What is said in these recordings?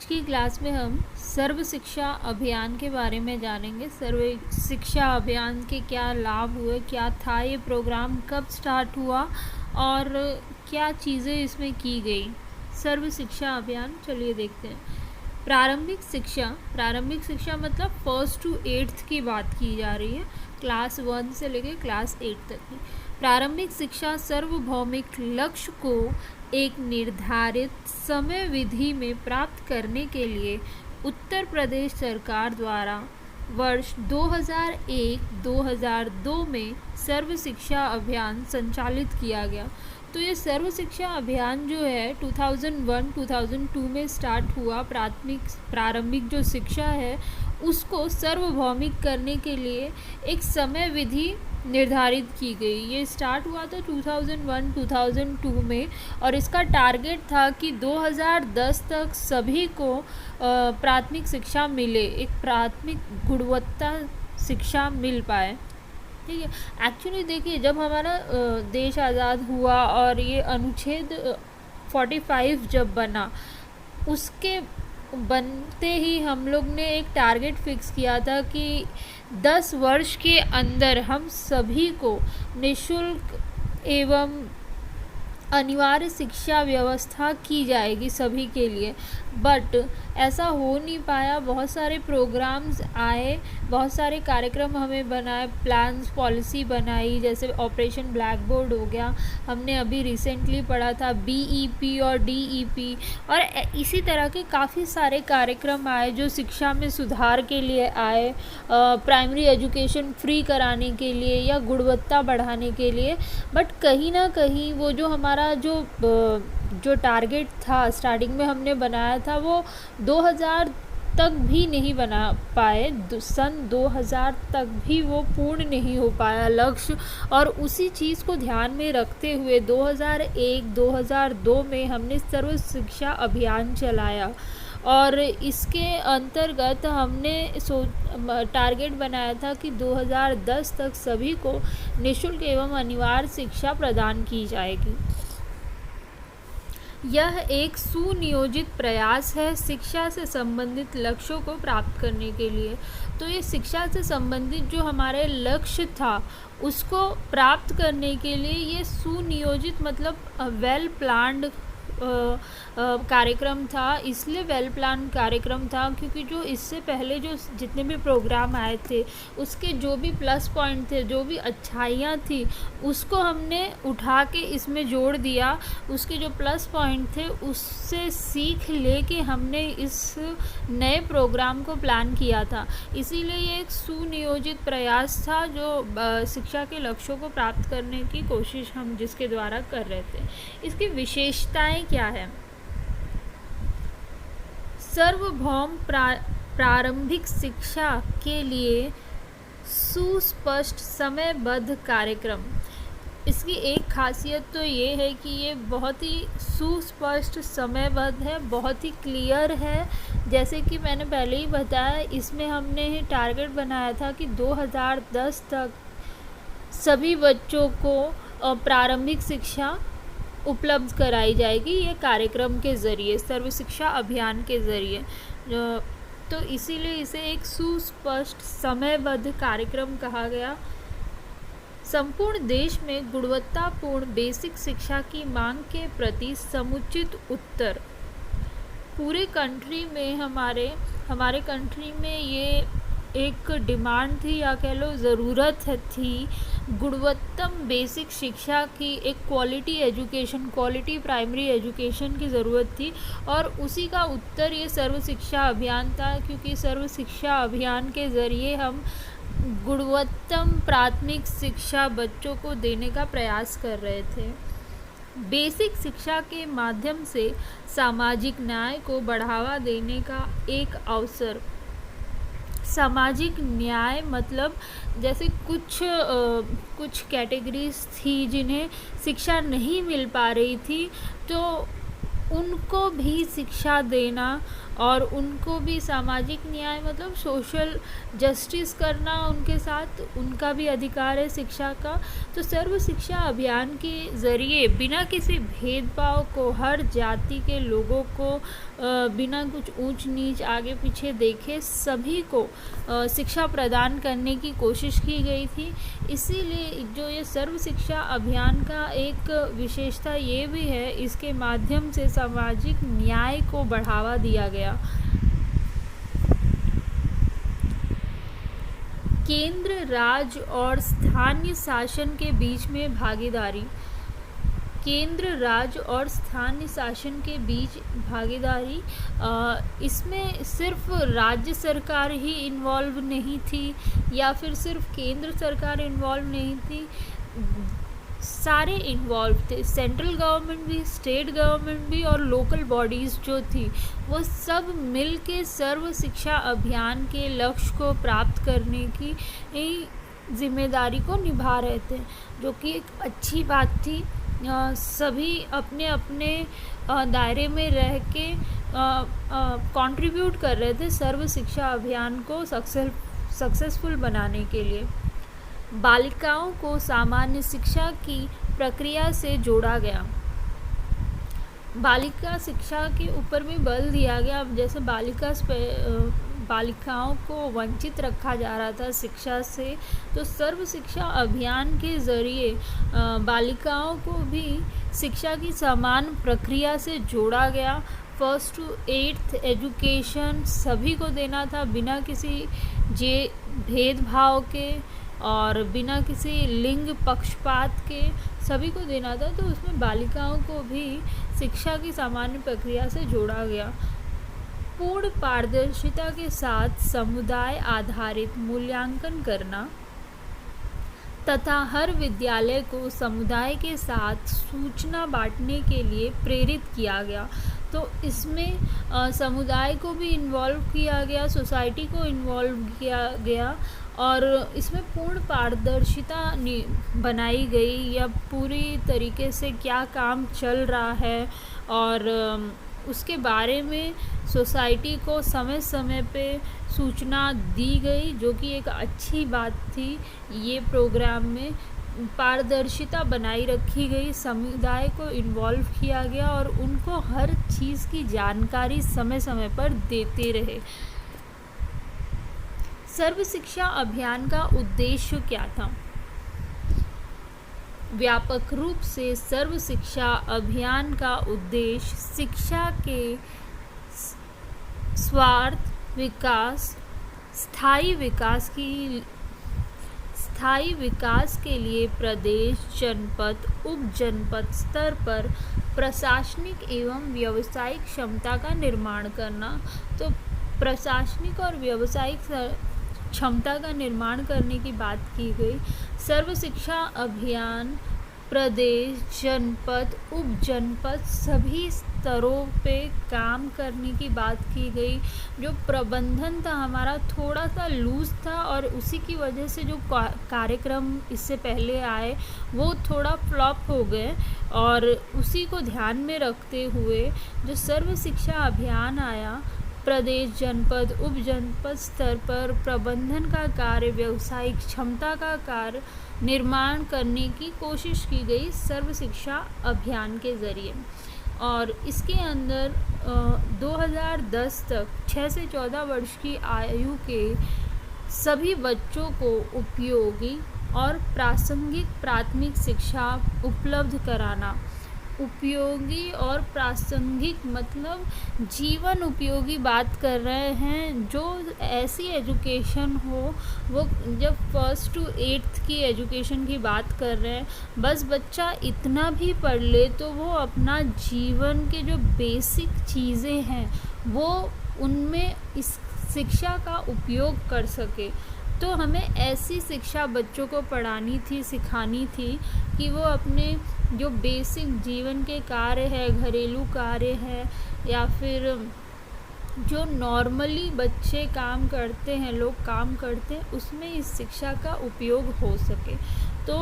आज की क्लास में हम सर्व शिक्षा अभियान के बारे में जानेंगे। सर्व शिक्षा अभियान के क्या लाभ हुए, क्या था ये प्रोग्राम, कब स्टार्ट हुआ और क्या चीज़ें इसमें की गई। सर्व शिक्षा अभियान, चलिए देखते हैं। प्रारंभिक शिक्षा मतलब 1st to 8th की बात की जा रही है, क्लास 1 से लेकर क्लास 8 तक की। प्रारंभिक शिक्षा सार्वभौमिक लक्ष्य को एक निर्धारित समय विधि में प्राप्त करने के लिए उत्तर प्रदेश सरकार द्वारा वर्ष 2001-2002 में सर्व शिक्षा अभियान संचालित किया गया। तो ये सर्व शिक्षा अभियान जो है 2001-2002 में स्टार्ट हुआ। प्रारंभिक जो शिक्षा है उसको सार्वभौमिक करने के लिए एक समय विधि निर्धारित की गई। ये स्टार्ट हुआ था 2001-2002 में और इसका टारगेट था कि 2010 तक सभी को प्राथमिक शिक्षा मिले, एक प्राथमिक गुणवत्ता शिक्षा मिल पाए। ठीक है। एक्चुअली देखिए, जब हमारा देश आज़ाद हुआ और ये अनुच्छेद 45 जब बना, उसके बनते ही हम लोग ने एक टारगेट फिक्स किया था कि 10 वर्ष के अंदर हम सभी को निःशुल्क एवं अनिवार्य शिक्षा व्यवस्था की जाएगी सभी के लिए। बट ऐसा हो नहीं पाया। बहुत सारे प्रोग्राम्स आए, बहुत सारे कार्यक्रम हमें बनाए, प्लान्स, पॉलिसी बनाई, जैसे ऑपरेशन ब्लैक बोर्ड हो गया, हमने अभी रिसेंटली पढ़ा था BEP और DEP, और इसी तरह के काफ़ी सारे कार्यक्रम आए जो शिक्षा में सुधार के लिए आए, प्राइमरी एजुकेशन फ्री कराने के लिए या गुणवत्ता बढ़ाने के लिए। बट कहीं ना कहीं वो जो हमारा जो टारगेट था स्टार्टिंग में हमने बनाया था, वो 2000 तक भी नहीं बना पाए। सन 2000 तक भी वो पूर्ण नहीं हो पाया लक्ष्य। और उसी चीज़ को ध्यान में रखते हुए 2001-2002 में हमने सर्व शिक्षा अभियान चलाया और इसके अंतर्गत हमने टारगेट बनाया था कि 2010 तक सभी को निःशुल्क एवं अनिवार्य शिक्षा प्रदान की जाएगी। यह एक सुनियोजित प्रयास है शिक्षा से संबंधित लक्ष्यों को प्राप्त करने के लिए। तो ये शिक्षा से संबंधित जो हमारे लक्ष्य था उसको प्राप्त करने के लिए ये सुनियोजित मतलब वेल प्लान्ड कार्यक्रम था। इसलिए वेल प्लान कार्यक्रम था क्योंकि जो इससे पहले जो जितने भी प्रोग्राम आए थे उसके जो भी प्लस पॉइंट थे, जो भी अच्छाइयाँ थी, उसको हमने उठा के इसमें जोड़ दिया। उसके जो प्लस पॉइंट थे उससे सीख लेके हमने इस नए प्रोग्राम को प्लान किया था। इसीलिए ये एक सुनियोजित प्रयास था जो शिक्षा के लक्ष्यों को प्राप्त करने की कोशिश हम जिसके द्वारा कर रहे थे। इसकी विशेषताएं क्या है? सार्वभौम प्रारंभिक शिक्षा के लिए सुस्पष्ट समयबद्ध कार्यक्रम। इसकी एक खासियत तो ये है कि ये बहुत ही सुस्पष्ट समयबद्ध है, बहुत ही क्लियर है। जैसे कि मैंने पहले ही बताया, इसमें हमने टारगेट बनाया था कि 2010 तक सभी बच्चों को प्रारंभिक शिक्षा उपलब्ध कराई जाएगी, ये कार्यक्रम के ज़रिए, सर्व शिक्षा अभियान के ज़रिए। तो इसीलिए इसे एक सुस्पष्ट समयबद्ध कार्यक्रम कहा गया। संपूर्ण देश में गुणवत्तापूर्ण बेसिक शिक्षा की मांग के प्रति समुचित उत्तर। पूरे कंट्री में हमारे कंट्री में ये एक डिमांड थी या कह लो ज़रूरत थी गुणवत्तम बेसिक शिक्षा की, एक quality education, quality primary education की ज़रूरत थी। और उसी का उत्तर ये सर्व शिक्षा अभियान था, क्योंकि सर्व शिक्षा अभियान के ज़रिए हम गुणवत्तम प्राथमिक शिक्षा बच्चों को देने का प्रयास कर रहे थे। बेसिक शिक्षा के माध्यम से सामाजिक न्याय को बढ़ावा देने का एक अवसर। सामाजिक न्याय मतलब जैसे कुछ कैटेगरीज थी जिन्हें शिक्षा नहीं मिल पा रही थी, तो उनको भी शिक्षा देना और उनको भी सामाजिक न्याय मतलब सोशल जस्टिस करना उनके साथ, उनका भी अधिकार है शिक्षा का। तो सर्व शिक्षा अभियान के ज़रिए बिना किसी भेदभाव को हर जाति के लोगों को बिना कुछ ऊंच नीच आगे पीछे देखे सभी को शिक्षा प्रदान करने की कोशिश की गई थी। इसीलिए जो ये सर्व शिक्षा अभियान का एक विशेषता ये भी है, इसके माध्यम से सामाजिक न्याय को बढ़ावा दिया गया। केंद्र, राज्य और स्थानीय शासन के बीच में भागीदारी। केंद्र, राज्य और स्थानीय शासन के बीच भागीदारी, इसमें सिर्फ राज्य सरकार ही इन्वॉल्व नहीं थी या फिर सिर्फ केंद्र सरकार इन्वॉल्व नहीं थी, सारे इन्वॉल्व थे। सेंट्रल गवर्नमेंट भी, स्टेट गवर्नमेंट भी और लोकल बॉडीज़ जो थी वो सब मिल के सर्व शिक्षा अभियान के लक्ष्य को प्राप्त करने की जिम्मेदारी को निभा रहे थे, जो कि एक अच्छी बात थी। सभी अपने अपने दायरे में रह के कंट्रीब्यूट कर रहे थे सर्व शिक्षा अभियान को सक्सेसफुल बनाने के लिए। बालिकाओं को सामान्य शिक्षा की प्रक्रिया से जोड़ा गया। बालिका शिक्षा के ऊपर भी बल दिया गया। जैसे बालिकाओं को वंचित रखा जा रहा था शिक्षा से, तो सर्व शिक्षा अभियान के ज़रिए बालिकाओं को भी शिक्षा की समान प्रक्रिया से जोड़ा गया। 1st to 8th एजुकेशन सभी को देना था, बिना किसी भेदभाव के और बिना किसी लिंग पक्षपात के सभी को देना था। तो उसमें बालिकाओं को भी शिक्षा की सामान्य प्रक्रिया से जोड़ा गया। पूर्ण पारदर्शिता के साथ समुदाय आधारित मूल्यांकन करना तथा हर विद्यालय को समुदाय के साथ सूचना बांटने के लिए प्रेरित किया गया। तो इसमें समुदाय को भी इन्वॉल्व किया गया, सोसाइटी को इन्वॉल्व किया गया और इसमें पूर्ण पारदर्शिता बनाई गई, या पूरी तरीके से क्या काम चल रहा है और उसके बारे में सोसाइटी को समय समय पे सूचना दी गई, जो कि एक अच्छी बात थी। ये प्रोग्राम में पारदर्शिता बनाई रखी गई, समुदाय को इन्वॉल्व किया गया और उनको हर चीज़ की जानकारी समय समय पर देते रहे। सर्व शिक्षा अभियान का उद्देश्य क्या था? व्यापक रूप से सर्व शिक्षा अभियान का उद्देश्य शिक्षा के स्वार्थ विकास, स्थायी विकास के लिए प्रदेश, जनपद, उप जनपद स्तर पर प्रशासनिक एवं व्यावसायिक क्षमता का निर्माण करना। तो प्रशासनिक और व्यावसायिक क्षमता का निर्माण करने की बात की गई। सर्व शिक्षा अभियान प्रदेश, जनपद, उप जनपद सभी स्तरों पे काम करने की बात की गई। जो प्रबंधन था हमारा थोड़ा सा लूज था और उसी की वजह से जो कार्यक्रम इससे पहले आए वो थोड़ा फ्लॉप हो गए, और उसी को ध्यान में रखते हुए जो सर्व शिक्षा अभियान आया, प्रदेश, जनपद, उप जनपद स्तर पर प्रबंधन का कार्य, व्यावसायिक क्षमता का कार्य निर्माण करने की कोशिश की गई सर्व शिक्षा अभियान के ज़रिए। और इसके अंदर 2010 तक 6 से 14 वर्ष की आयु के सभी बच्चों को उपयोगी और प्रासंगिक प्राथमिक शिक्षा उपलब्ध कराना। उपयोगी और प्रासंगिक मतलब जीवन उपयोगी बात कर रहे हैं, जो ऐसी एजुकेशन हो, वो जब 1st to 8th की एजुकेशन की बात कर रहे हैं, बस बच्चा इतना भी पढ़ ले तो वो अपना जीवन के जो बेसिक चीज़ें हैं वो उनमें इस शिक्षा का उपयोग कर सके। तो हमें ऐसी शिक्षा बच्चों को पढ़ानी थी, सिखानी थी कि वो अपने जो बेसिक जीवन के कार्य है, घरेलू कार्य है या फिर जो नॉर्मली बच्चे काम करते हैं, लोग काम करते हैं, उसमें इस शिक्षा का उपयोग हो सके। तो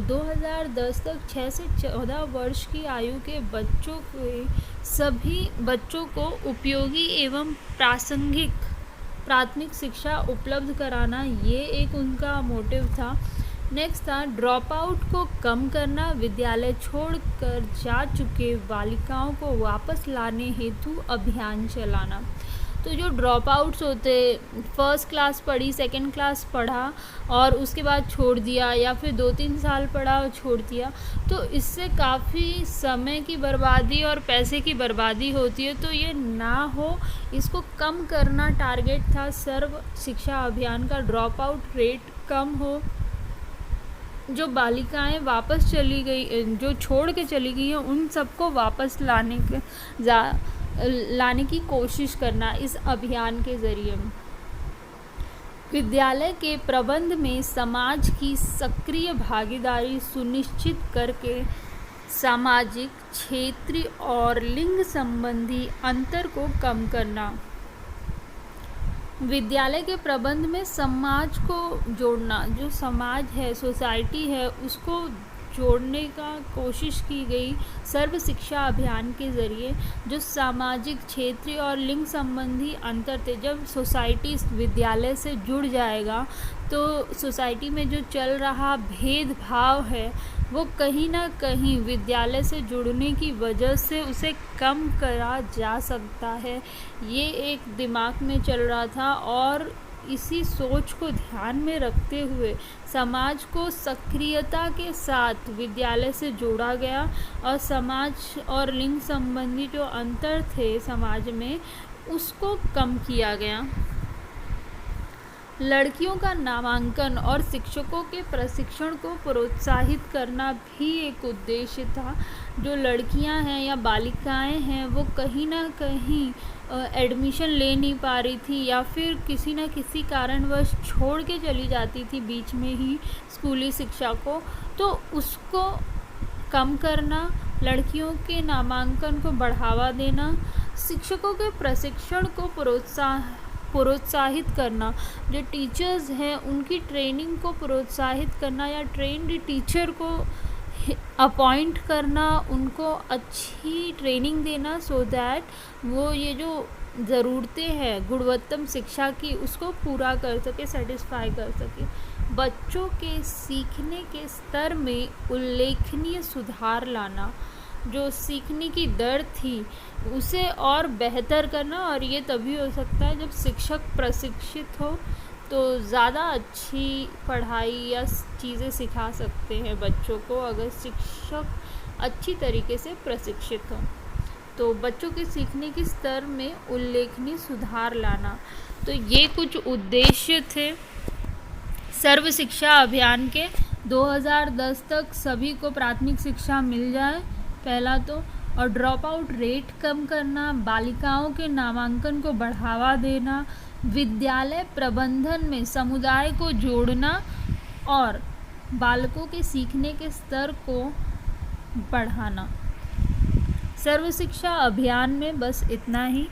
2010 तक 6 से 14 वर्ष की आयु के बच्चों के सभी बच्चों को उपयोगी एवं प्रासंगिक प्राथमिक शिक्षा उपलब्ध कराना, ये एक उनका मोटिव था। नेक्स्ट था ड्रॉप आउट को कम करना, विद्यालय छोड़कर जा चुके बालिकाओं को वापस लाने हेतु अभियान चलाना। तो जो ड्रॉप आउट्स होते, फर्स्ट क्लास पढ़ी, सेकंड क्लास पढ़ा और उसके बाद छोड़ दिया, या फिर 2-3 साल पढ़ा और छोड़ दिया, तो इससे काफ़ी समय की बर्बादी और पैसे की बर्बादी होती है। तो ये ना हो, इसको कम करना टारगेट था सर्व शिक्षा अभियान का। ड्रॉप आउट रेट कम हो, जो बालिकाएं वापस चली गई, जो छोड़ के चली गई हैं, उन सबको वापस लाने की कोशिश करना इस अभियान के ज़रिए। विद्यालय के प्रबंध में समाज की सक्रिय भागीदारी सुनिश्चित करके सामाजिक, क्षेत्रीय और लिंग संबंधी अंतर को कम करना। विद्यालय के प्रबंध में समाज को जोड़ना, जो समाज है, सोसाइटी है, उसको जोड़ने का कोशिश की गई सर्व शिक्षा अभियान के ज़रिए। जो सामाजिक, क्षेत्रीय और लिंग संबंधी अंतर थे, जब सोसाइटी विद्यालय से जुड़ जाएगा तो सोसाइटी में जो चल रहा भेदभाव है वो कहीं ना कहीं विद्यालय से जुड़ने की वजह से उसे कम करा जा सकता है। ये एक दिमाग में चल रहा था और इसी सोच को ध्यान में रखते हुए समाज को सक्रियता के साथ विद्यालय से जोड़ा गया और समाज और लिंग संबंधी जो अंतर थे समाज में, उसको कम किया गया। लड़कियों का नामांकन और शिक्षकों के प्रशिक्षण को प्रोत्साहित करना भी एक उद्देश्य था। जो लड़कियां हैं या बालिकाएं हैं वो कहीं ना कहीं एडमिशन ले नहीं पा रही थी या फिर किसी न किसी कारणवश छोड़ के चली जाती थी बीच में ही स्कूली शिक्षा को, तो उसको कम करना, लड़कियों के नामांकन को बढ़ावा देना, शिक्षकों के प्रशिक्षण को प्रोत्साहित करना, जो टीचर्स हैं उनकी ट्रेनिंग को प्रोत्साहित करना या ट्रेंड टीचर को अपॉइंट करना, उनको अच्छी ट्रेनिंग देना सो दैट वो ये जो ज़रूरतें हैं गुणवत्तम शिक्षा की उसको पूरा कर सके, सेटिस्फाई कर सके। बच्चों के सीखने के स्तर में उल्लेखनीय सुधार लाना, जो सीखने की दर थी उसे और बेहतर करना, और ये तभी हो सकता है जब शिक्षक प्रशिक्षित हो तो ज़्यादा अच्छी पढ़ाई या चीज़ें सिखा सकते हैं बच्चों को अगर शिक्षक अच्छी तरीके से प्रशिक्षित हो। तो बच्चों के सीखने के स्तर में उल्लेखनीय सुधार लाना, तो ये कुछ उद्देश्य थे सर्व शिक्षा अभियान के। 2010 तक सभी को प्राथमिक शिक्षा मिल जाए पहला तो, और ड्रॉप आउट रेट कम करना, बालिकाओं के नामांकन को बढ़ावा देना, विद्यालय प्रबंधन में समुदाय को जोड़ना और बालकों के सीखने के स्तर को बढ़ाना। सर्व शिक्षा अभियान में बस इतना ही।